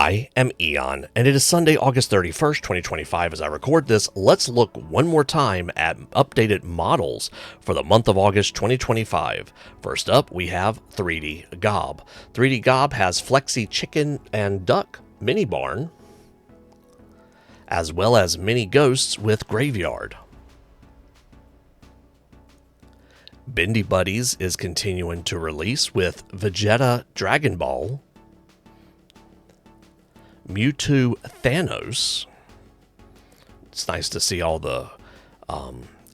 I am Eon, and it is Sunday, August 31st, 2025. As I record this, let's look one more time at updated models for the month of August 2025. First up, we have 3D Gob. 3D Gob has Flexi Chicken and Duck Mini Barn, as well as Mini Ghosts with Graveyard. Bendy Buddies is continuing to release with Vegeta Dragon Ball, Mewtwo Thanos. It's nice to see all the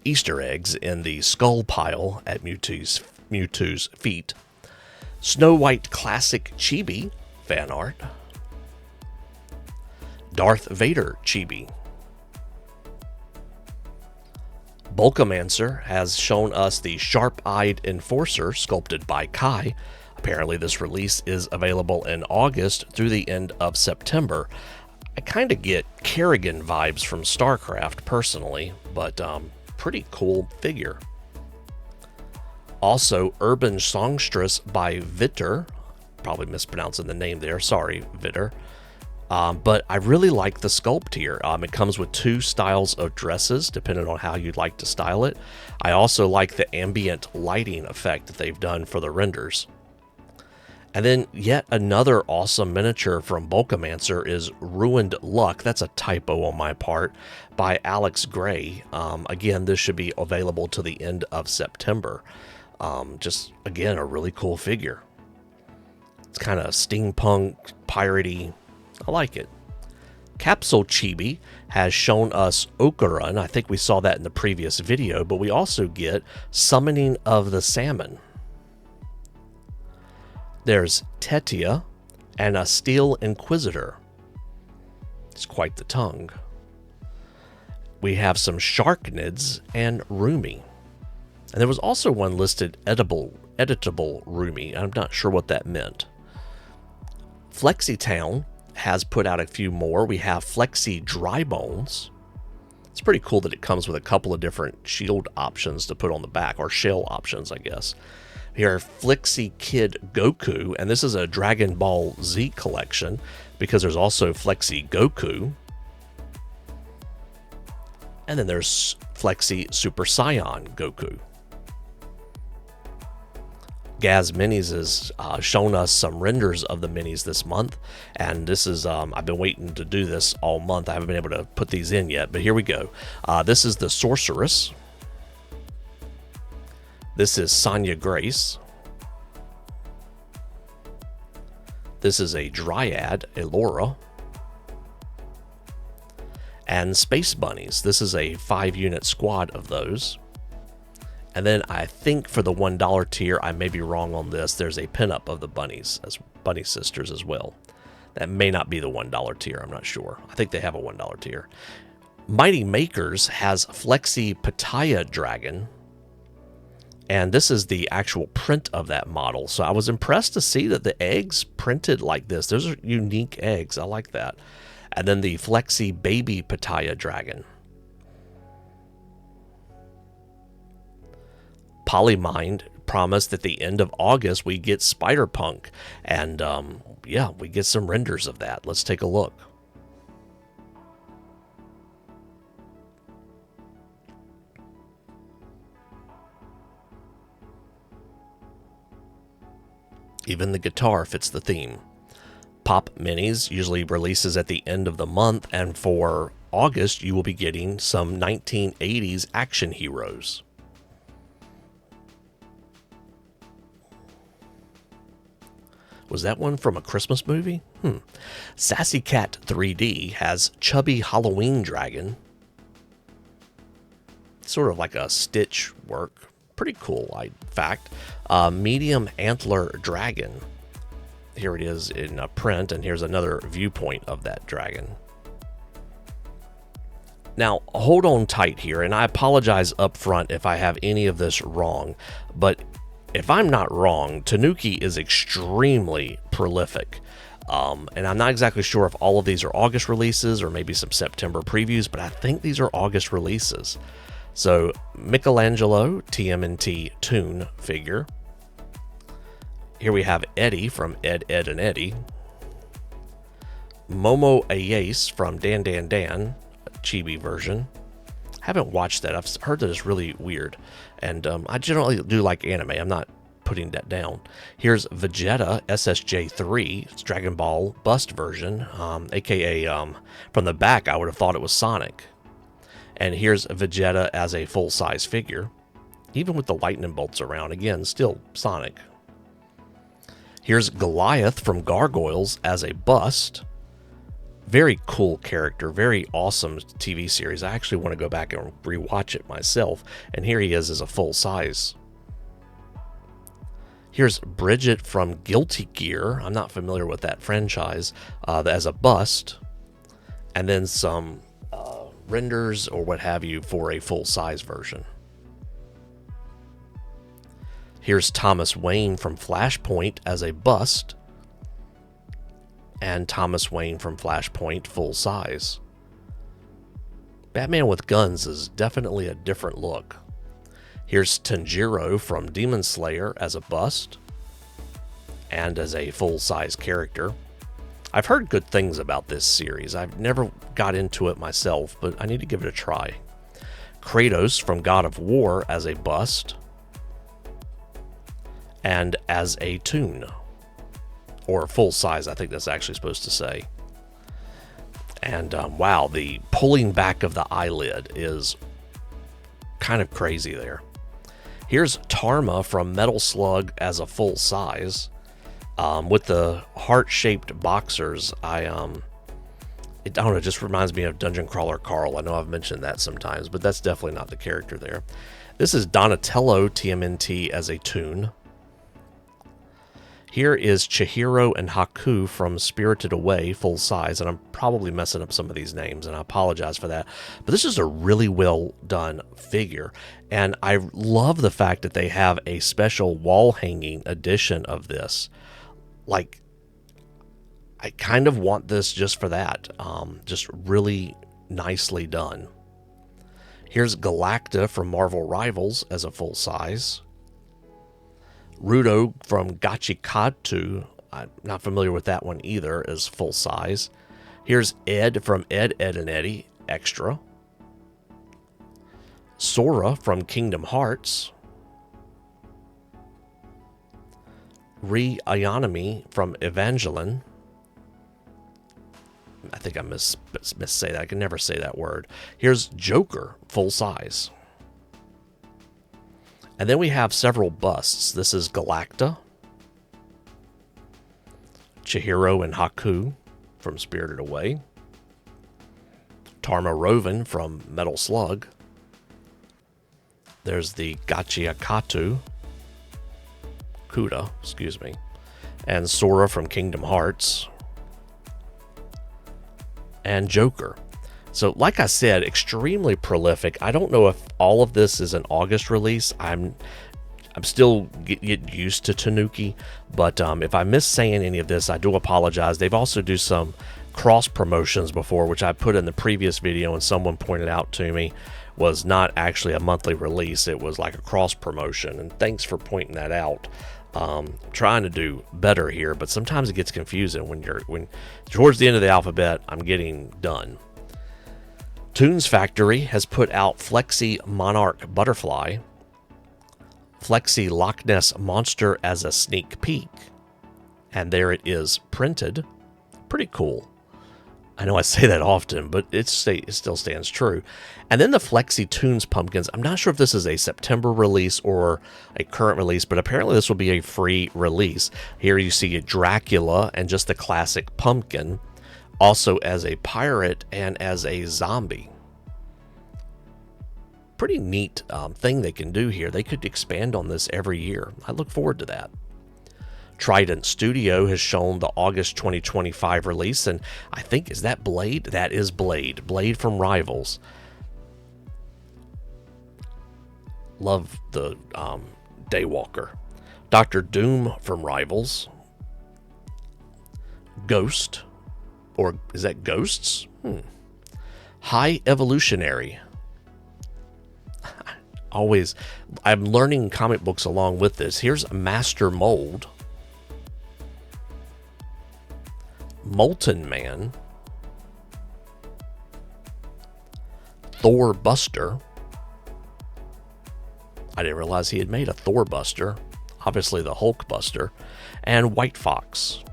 Easter eggs in the skull pile at Mewtwo's feet. Snow White Classic Chibi fan art. Darth Vader Chibi. Bulkamancer has shown us the Sharp-Eyed Enforcer sculpted by Kai. Apparently this release is available in August through the end of September. I kind of get Kerrigan vibes from StarCraft personally, but pretty cool figure. Also, Urban Songstress by Vitter. Probably mispronouncing the name there, sorry Vitter. But I really like the sculpt here. It comes with two styles of dresses, depending on how you'd like to style it. I also like the ambient lighting effect that they've done for the renders. And then yet another awesome miniature from Bulkamancer is Ruined Luck. That's a typo on my part, by Alex Gray. Again, this should be available to the end of September. Just, again, a really cool figure. It's kind of steampunk, piratey. I like it. Capsule Chibi has shown us Okarun. I think we saw that in the previous video, but we also get Summoning of the Salmon. There's Tetia and a Steel Inquisitor. It's quite the tongue. We have some Sharknids and Rumi. And there was also one listed editable Rumi. I'm not sure what that meant. Flexi Town has put out a few more. We have Flexi Dry Bones. It's pretty cool that it comes with a couple of different shield options to put on the back, or shell options, I guess. Here are Flexi Kid Goku, and this is a Dragon Ball Z collection because there's also Flexi Goku. And then there's Flexi Super Saiyan Goku. Gaz Minis has shown us some renders of the minis this month, and this is, I've been waiting to do this all month. I haven't been able to put these in yet, but here we go. This is the Sorceress. This is Sonya Grace. This is a Dryad, Elora. And Space Bunnies. This is a 5-unit squad of those. And then I think for the $1 tier, I may be wrong on this, there's a pinup of the bunnies, as Bunny Sisters as well. That may not be the $1 tier, I'm not sure. I think they have a $1 tier. Mighty Makers has Flexi Pataya Dragon. And this is the actual print of that model. So I was impressed to see that the eggs printed like this. Those are unique eggs. I like that. And then the Flexi Baby Pataya Dragon. Polymind promised at the end of August we get Spider-Punk. And yeah, we get some renders of that. Let's take a look. Even the guitar fits the theme. Pop Minis usually releases at the end of the month, and for August you will be getting some 1980s action heroes. Was that one from a Christmas movie? Sassy Cat 3D has Chubby Halloween Dragon. Sort of like a stitch work. Pretty cool, in fact. Medium Antler Dragon. Here it is in a print, and here's another viewpoint of that dragon. Now, hold on tight here, and I apologize up front if I have any of this wrong, but if I'm not wrong, Tanuki is extremely prolific. And I'm not exactly sure if all of these are August releases or maybe some September previews, but I think these are August releases. So, Michelangelo TMNT Toon figure. Here we have Eddie from Ed, Ed, and Eddie. Momo Ayase from Dan Dan Dan, Chibi version. Haven't watched that. I've heard that it's really weird. And I generally do like anime. I'm not putting that down. Here's Vegeta SSJ3. It's Dragon Ball Bust version. AKA from the back, I would have thought it was Sonic. And here's Vegeta as a full-size figure. Even with the lightning bolts around. Again, still Sonic. Here's Goliath from Gargoyles as a bust. Very cool character, very awesome TV series. I actually want to go back and rewatch it myself. And here he is as a full size. Here's Bridget from Guilty Gear. I'm not familiar with that franchise. As a bust. And then some renders or what have you for a full size version. Here's Thomas Wayne from Flashpoint as a bust. And Thomas Wayne from Flashpoint full size. Batman with guns is definitely a different look. Here's Tanjiro from Demon Slayer as a bust and as a full size character. I've heard good things about this series. I've never got into it myself, but I need to give it a try. Kratos from God of War as a bust and as a toon. Or full size, I think that's actually supposed to say. And wow, the pulling back of the eyelid is kind of crazy there. Here's Tarma from Metal Slug as a full size. With the heart-shaped boxers, I don't know, it just reminds me of Dungeon Crawler Carl. I know I've mentioned that sometimes, but that's definitely not the character there. This is Donatello TMNT as a toon. Here is Chihiro and Haku from Spirited Away, full size, and I'm probably messing up some of these names, and I apologize for that. But this is a really well done figure, and I love the fact that they have a special wall-hanging edition of this. Like, I kind of want this just for that. Just really nicely done. Here's Galacta from Marvel Rivals as a full size. Rudo from Gachikatu, I'm not familiar with that one either, as full size. Here's Ed from Ed, Edd and Eddy, extra. Sora from Kingdom Hearts. Re Ayanami from Evangelion. I think I missay that. I can never say that word. Here's Joker, full size. And then we have several busts. This is Galacta, Chihiro and Haku from Spirited Away, Tarma Roven from Metal Slug. There's the Gachiakatu, Kuda, excuse me, and Sora from Kingdom Hearts, and Joker. So, like I said, extremely prolific. I don't know if all of this is an August release. I'm still getting used to Tanuki, but if I miss saying any of this, I do apologize. They've also do some cross promotions before, which I put in the previous video, and someone pointed out to me was not actually a monthly release. It was like a cross promotion, and thanks for pointing that out. Trying to do better here, but sometimes it gets confusing when towards the end of the alphabet, I'm getting done. Toonz Factory has put out Flexi Monarch Butterfly, Flexi Loch Ness Monster as a sneak peek, and there it is printed. Pretty cool. I know I say that often, but it still stands true. And then the Flexi Toonz Pumpkins. I'm not sure if this is a September release or a current release, but apparently this will be a free release. Here you see a Dracula and just the classic pumpkin, also as a pirate and as a zombie. Pretty neat thing they can do here. They could expand on this every year. I look forward to that. Trident Studio has shown the August 2025 release, and I think, is that Blade? That is Blade. Blade from Rivals. Love the Daywalker. Dr. Doom from Rivals. Ghost. Or is that Ghosts? High Evolutionary. I'm learning comic books along with this. Here's Master Mold. Molten Man, Thor Buster. I didn't realize he had made a Thor Buster, obviously the Hulk Buster, and White Fox.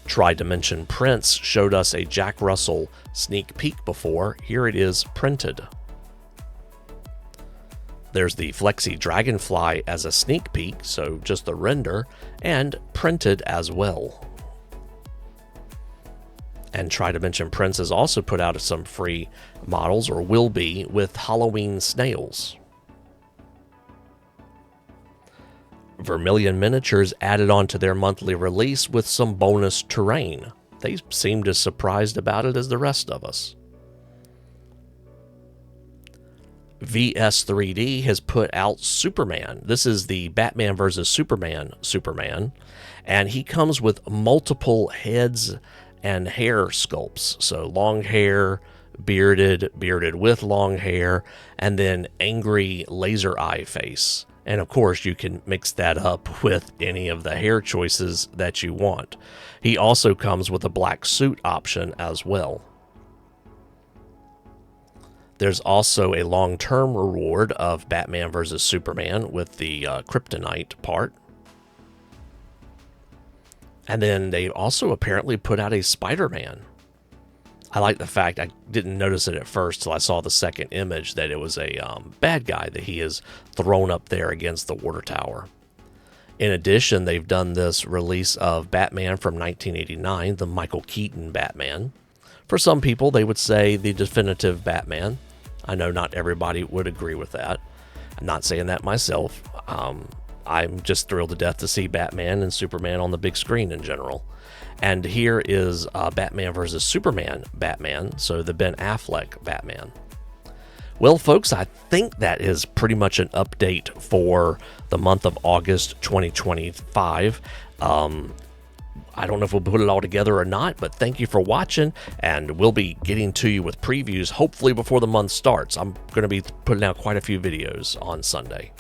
Tri-Dimension Prints showed us a Jack Russell sneak peek before. Here it is printed. There's the Flexi Dragonfly as a sneak peek, so just the render, and printed as well. And Tri-Dimension Prints has also put out some free models, or will be, with Halloween snails. Vermillion Miniatures added on to their monthly release with some bonus terrain. They seemed as surprised about it as the rest of us. VS3D has put out Superman. This is the Batman vs. Superman, and he comes with multiple heads and hair sculpts. So long hair, bearded with long hair, and then angry laser eye face. And of course, you can mix that up with any of the hair choices that you want. He also comes with a black suit option as well. There's also a long-term reward of Batman vs. Superman with the Kryptonite part. And then they also apparently put out a Spider-Man. I like the fact, I didn't notice it at first till I saw the second image, that it was a bad guy that he is thrown up there against the water tower. In addition, they've done this release of Batman from 1989, the Michael Keaton Batman. For some people, they would say the definitive Batman. I know not everybody would agree with that. I'm not saying that myself. I'm just thrilled to death to see Batman and Superman on the big screen in general. And here is Batman vs. Superman Batman, so the Ben Affleck Batman. Well, folks, I think that is pretty much an update for the month of August 2025. I don't know if we'll put it all together or not, but thank you for watching, and we'll be getting to you with previews hopefully before the month starts. I'm going to be putting out quite a few videos on Sunday.